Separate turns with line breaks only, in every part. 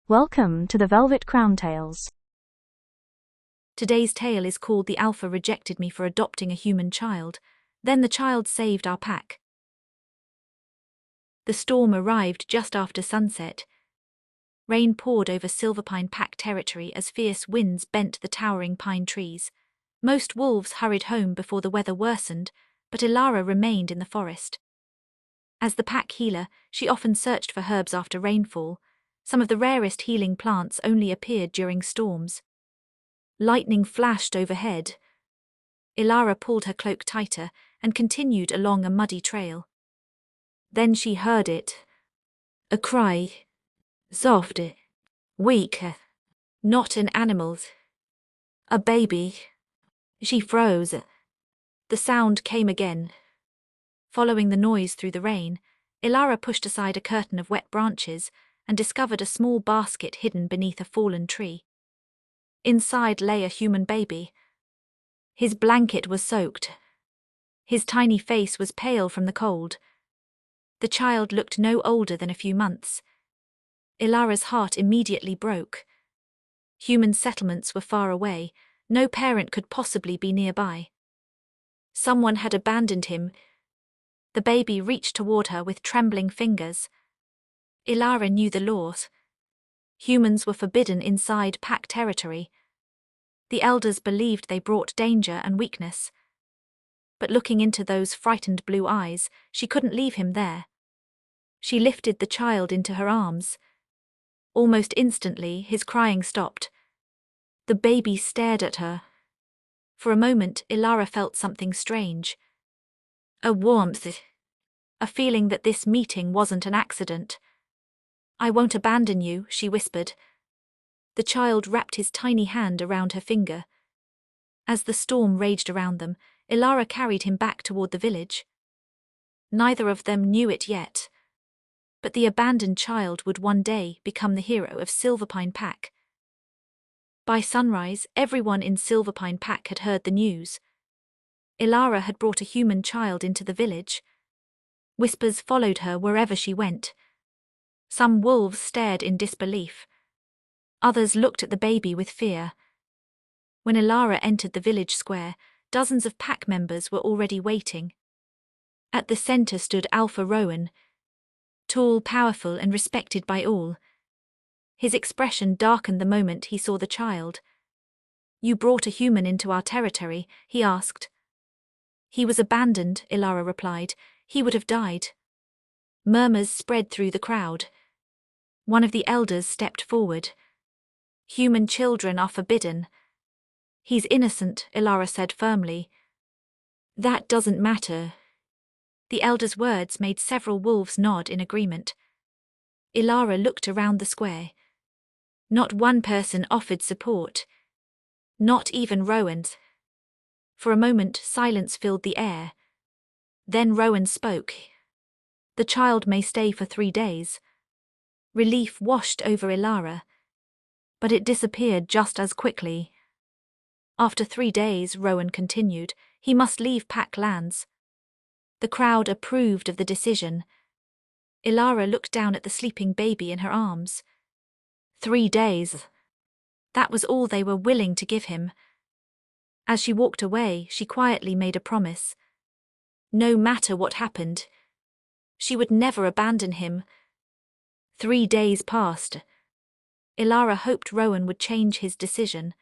Welcome to the Velvet Crown Tales.
Today's tale is called The Alpha Rejected Me for Adopting a Human Child. Then the child saved our pack. The storm arrived just after sunset. Rain poured over Silverpine Pack territory as fierce winds bent the towering pine trees. Most wolves hurried home before the weather worsened, but Ilara remained in the forest. As the pack healer, she often searched for herbs after rainfall. Some of the rarest healing plants only appeared during storms. Lightning flashed overhead. Ilara pulled her cloak tighter and continued along a muddy trail. Then she heard it. A cry. Soft. Weak. Not an animal's. A baby. She froze. The sound came again. Following the noise through the rain, Ilara pushed aside a curtain of wet branches and discovered a small basket hidden beneath a fallen tree. Inside lay a human baby. His blanket was soaked. His tiny face was pale from the cold. The child looked no older than a few months. Ilara's heart immediately broke. Human settlements were far away. No parent could possibly be nearby. Someone had abandoned him. The baby reached toward her with trembling fingers. Ilara knew the laws. Humans were forbidden inside pack territory. The elders believed they brought danger and weakness. But looking into those frightened blue eyes, she couldn't leave him there. She lifted the child into her arms. Almost instantly, his crying stopped. The baby stared at her. For a moment, Ilara felt something strange. A warmth. A feeling that this meeting wasn't an accident. "I won't abandon you," she whispered. The child wrapped his tiny hand around her finger. As the storm raged around them, Ilara carried him back toward the village. Neither of them knew it yet. But the abandoned child would one day become the hero of Silverpine Pack. By sunrise, everyone in Silverpine Pack had heard the news. Ilara had brought a human child into the village. Whispers followed her wherever she went. Some wolves stared in disbelief. Others looked at the baby with fear. When Ilara entered the village square, dozens of pack members were already waiting. At the center stood Alpha Rowan, tall, powerful, and respected by all. His expression darkened the moment he saw the child. "You brought a human into our territory?" he asked. "He was abandoned," Ilara replied. "He would have died." Murmurs spread through the crowd. One of the elders stepped forward. "Human children are forbidden." "He's innocent," Ilara said firmly. "That doesn't matter." The elder's words made several wolves nod in agreement. Ilara looked around the square. Not one person offered support. Not even Rowan's. For a moment, silence filled the air. Then Rowan spoke. "The child may stay for 3 days." Relief washed over Ilara. But it disappeared just as quickly. "After 3 days," Rowan continued, "he must leave pack lands." The crowd approved of the decision. Ilara looked down at the sleeping baby in her arms. 3 days. That was all they were willing to give him. As she walked away, she quietly made a promise. No matter what happened, she would never abandon him. 3 days passed. Ilara hoped Rowan would change his decision.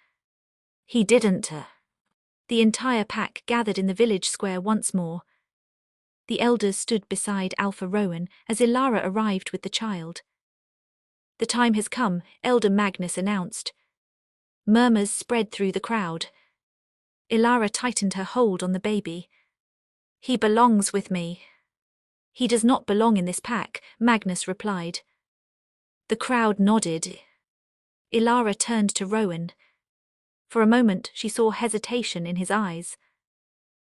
He didn't. The entire pack gathered in the village square once more. The elders stood beside Alpha Rowan as Ilara arrived with the child. "The time has come," Elder Magnus announced. Murmurs spread through the crowd. Ilara tightened her hold on the baby. "He belongs with me." "He does not belong in this pack," Magnus replied. The crowd nodded. Ilara turned to Rowan. For a moment she saw hesitation in his eyes.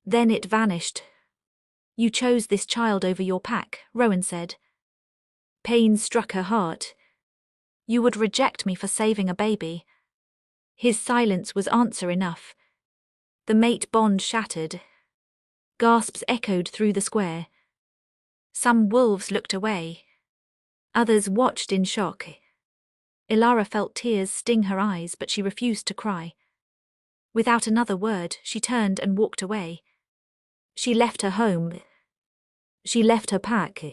Then it vanished. "You chose this child over your pack," Rowan said. Pain struck her heart. "You would reject me for saving a baby." His silence was answer enough. The mate bond shattered. Gasps echoed through the square. Some wolves looked away. Others watched in shock. Ilara felt tears sting her eyes, but she refused to cry. Without another word, she turned and walked away. She left her home. She left her pack.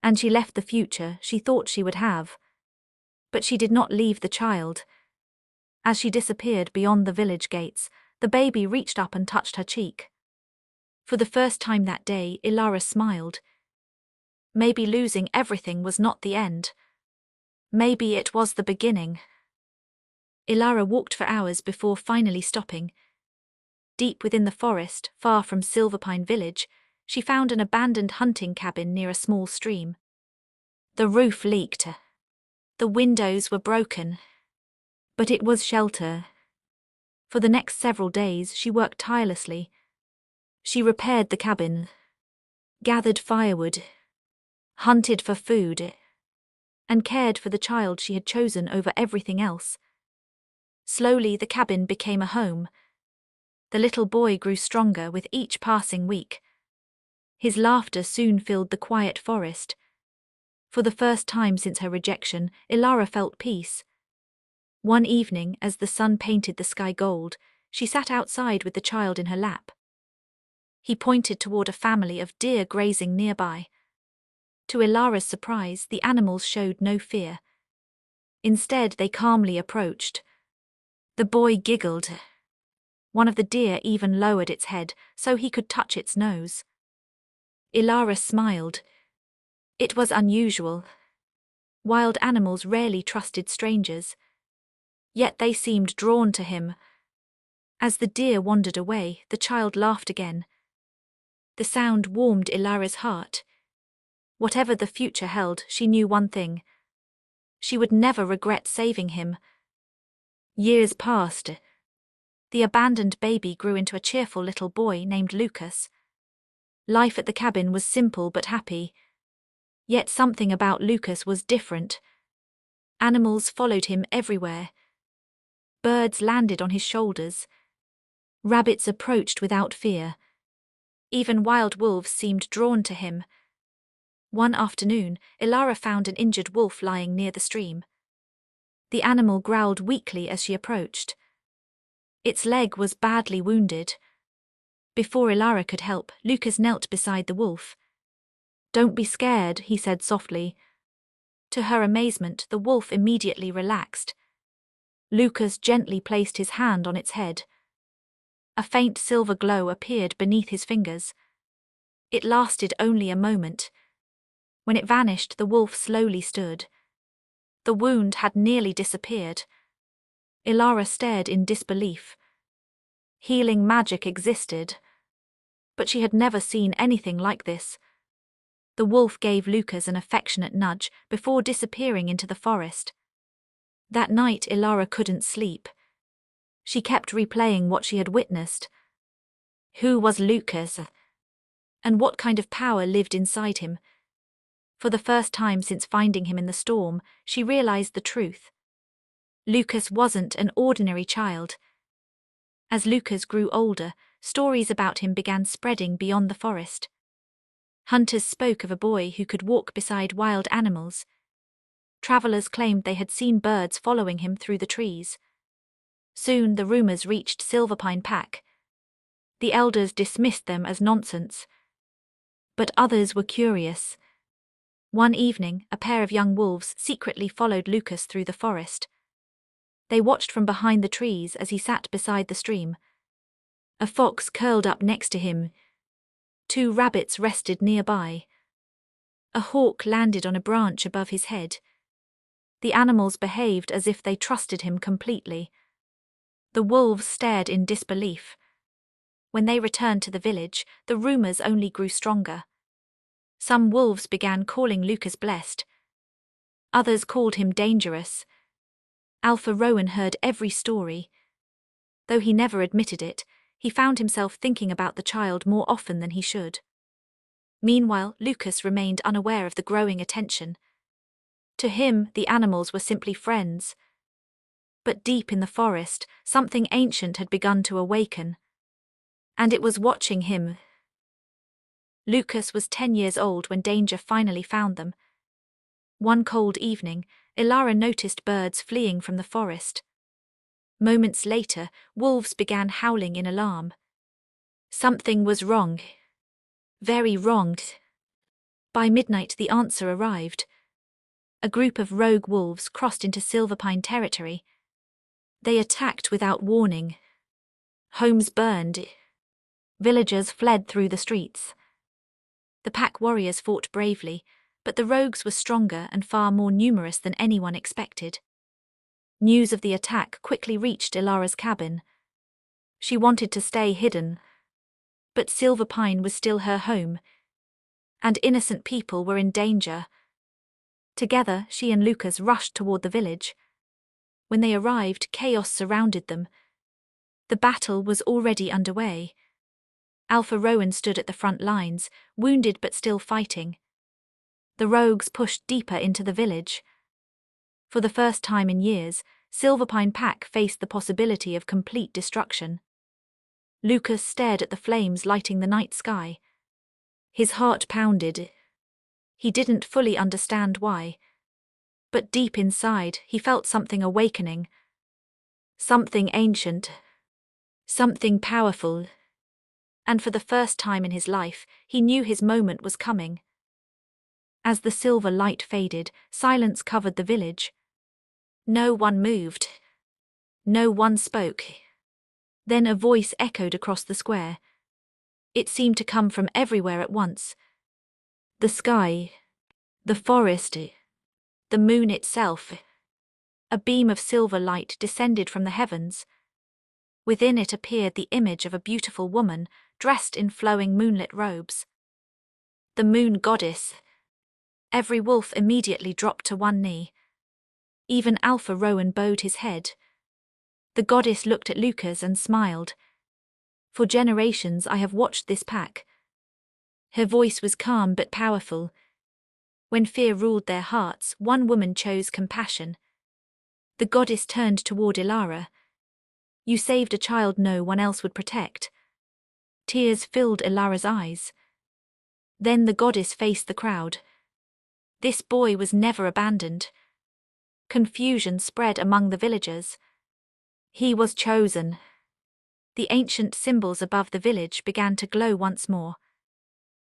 And she left the future she thought she would have. But she did not leave the child. As she disappeared beyond the village gates, the baby reached up and touched her cheek. For the first time that day, Ilara smiled. Maybe losing everything was not the end. Maybe it was the beginning. Ilara walked for hours before finally stopping. Deep within the forest, far from Silverpine village, she found an abandoned hunting cabin near a small stream. The roof leaked. The windows were broken. But it was shelter. For the next several days, she worked tirelessly. She repaired the cabin, gathered firewood, hunted for food, and cared for the child she had chosen over everything else. Slowly, the cabin became a home. The little boy grew stronger with each passing week. His laughter soon filled the quiet forest. For the first time since her rejection, Ilara felt peace. One evening, as the sun painted the sky gold, she sat outside with the child in her lap. He pointed toward a family of deer grazing nearby. To Ilara's surprise, the animals showed no fear. Instead, they calmly approached. The boy giggled. One of the deer even lowered its head so he could touch its nose. Ilara smiled. It was unusual. Wild animals rarely trusted strangers. Yet they seemed drawn to him. As the deer wandered away, the child laughed again. The sound warmed Ilara's heart. Whatever the future held, she knew one thing. She would never regret saving him. Years passed. The abandoned baby grew into a cheerful little boy named Lucas. Life at the cabin was simple but happy. Yet something about Lucas was different. Animals followed him everywhere. Birds landed on his shoulders. Rabbits approached without fear. Even wild wolves seemed drawn to him. One afternoon, Ilara found an injured wolf lying near the stream. The animal growled weakly as she approached. Its leg was badly wounded. Before Ilara could help, Lucas knelt beside the wolf. "Don't be scared," he said softly. To her amazement, the wolf immediately relaxed. Lucas gently placed his hand on its head. A faint silver glow appeared beneath his fingers. It lasted only a moment. When it vanished, the wolf slowly stood. The wound had nearly disappeared. Ilara stared in disbelief. Healing magic existed. But she had never seen anything like this. The wolf gave Lucas an affectionate nudge before disappearing into the forest. That night, Ilara couldn't sleep. She kept replaying what she had witnessed. Who was Lucas? And what kind of power lived inside him? For the first time since finding him in the storm, she realized the truth. Lucas wasn't an ordinary child. As Lucas grew older, stories about him began spreading beyond the forest. Hunters spoke of a boy who could walk beside wild animals. Travelers claimed they had seen birds following him through the trees. Soon the rumors reached Silverpine Pack. The elders dismissed them as nonsense. But others were curious. One evening, a pair of young wolves secretly followed Lucas through the forest. They watched from behind the trees as he sat beside the stream. A fox curled up next to him. 2 rabbits rested nearby. A hawk landed on a branch above his head. The animals behaved as if they trusted him completely. The wolves stared in disbelief. When they returned to the village, the rumors only grew stronger. Some wolves began calling Lucas blessed. Others called him dangerous. Alpha Rowan heard every story. Though he never admitted it, he found himself thinking about the child more often than he should. Meanwhile, Lucas remained unaware of the growing attention. To him, the animals were simply friends. But deep in the forest, something ancient had begun to awaken. And it was watching him. Lucas was 10 years old when danger finally found them. One cold evening, Ilara noticed birds fleeing from the forest. Moments later, wolves began howling in alarm. Something was wrong. Very wrong. By midnight, the answer arrived. A group of rogue wolves crossed into Silverpine territory. They attacked without warning. Homes burned. Villagers fled through the streets. The pack warriors fought bravely, but the rogues were stronger and far more numerous than anyone expected. News of the attack quickly reached Ilara's cabin. She wanted to stay hidden, but Silverpine was still her home, and innocent people were in danger. Together, she and Lucas rushed toward the village. When they arrived, chaos surrounded them. The battle was already underway. Alpha Rowan stood at the front lines, wounded but still fighting. The rogues pushed deeper into the village. For the first time in years, Silverpine Pack faced the possibility of complete destruction. Lucas stared at the flames lighting the night sky. His heart pounded. He didn't fully understand why. But deep inside, he felt something awakening. Something ancient. Something powerful. And for the first time in his life, he knew his moment was coming. As the silver light faded, silence covered the village. No one moved. No one spoke. Then a voice echoed across the square. It seemed to come from everywhere at once. The sky, the forest, the moon itself. A beam of silver light descended from the heavens. Within it appeared the image of a beautiful woman, dressed in flowing moonlit robes. The moon goddess. Every wolf immediately dropped to one knee. Even Alpha Rowan bowed his head. The goddess looked at Lucas and smiled. For generations I have watched this pack. Her voice was calm but powerful. When fear ruled their hearts, one woman chose compassion. The goddess turned toward Ilara. You saved a child no one else would protect. Tears filled Ilara's eyes. Then the goddess faced the crowd. This boy was never abandoned. Confusion spread among the villagers. He was chosen. The ancient symbols above the village began to glow once more.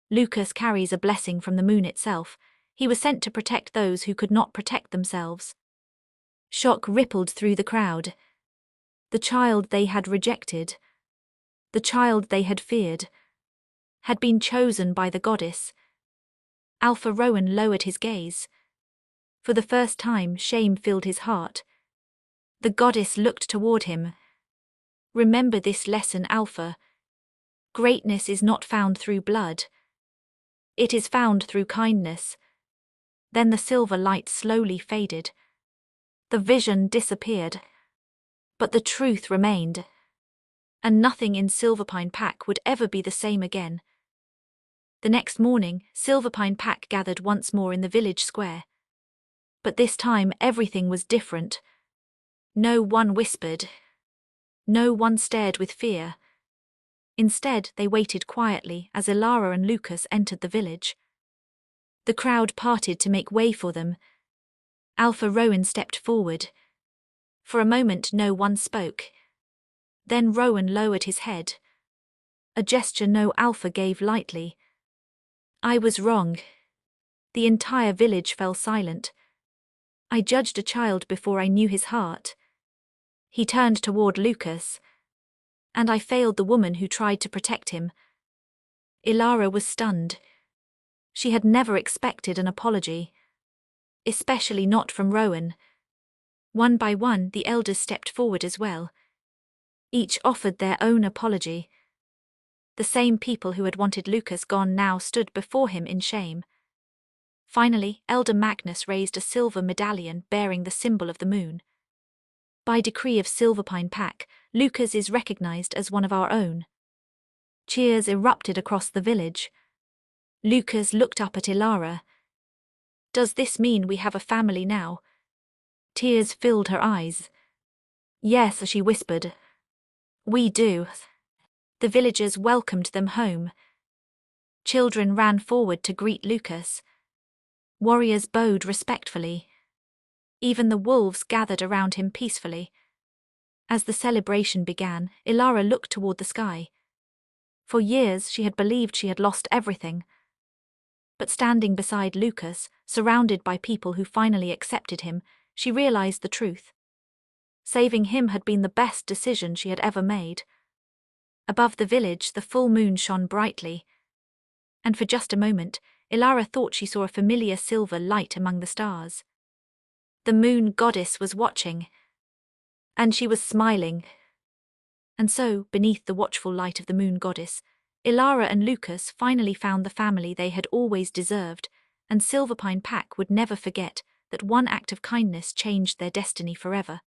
Lucas carries a blessing from the moon itself. He was sent to protect those who could not protect themselves. Shock rippled through the crowd. The child they had rejected, the child they had feared, had been chosen by the goddess. Alpha Rowan lowered his gaze. For the first time, shame filled his heart. The goddess looked toward him. Remember this lesson, Alpha. Greatness is not found through blood. It is found through kindness. Then the silver light slowly faded. The vision disappeared. But the truth remained. And nothing in Silverpine Pack would ever be the same again. The next morning, Silverpine Pack gathered once more in the village square. But this time everything was different. No one whispered. No one stared with fear. Instead, they waited quietly as Ilara and Lucas entered the village. The crowd parted to make way for them. Alpha Rowan stepped forward. For a moment no one spoke. Then Rowan lowered his head. A gesture no Alpha gave lightly. I was wrong. The entire village fell silent. I judged a child before I knew his heart. He turned toward Lucas. And I failed the woman who tried to protect him. Ilara was stunned. She had never expected an apology. Especially not from Rowan. One by one, the elders stepped forward as well. Each offered their own apology. The same people who had wanted Lucas gone now stood before him in shame. Finally, Elder Magnus raised a silver medallion bearing the symbol of the moon. By decree of Silverpine Pack, Lucas is recognized as one of our own. Cheers erupted across the village. Lucas looked up at Ilara. Does this mean we have a family now? Tears filled her eyes. Yes, she whispered. We do. The villagers welcomed them home. Children ran forward to greet Lucas. Warriors bowed respectfully. Even the wolves gathered around him peacefully. As the celebration began, Ilara looked toward the sky. For years she had believed she had lost everything. But standing beside Lucas, surrounded by people who finally accepted him, she realized the truth. Saving him had been the best decision she had ever made. Above the village, the full moon shone brightly, and for just a moment, Ilara thought she saw a familiar silver light among the stars. The moon goddess was watching, and she was smiling. And so, beneath the watchful light of the moon goddess, Ilara and Lucas finally found the family they had always deserved, and Silverpine Pack would never forget that one act of kindness changed their destiny forever.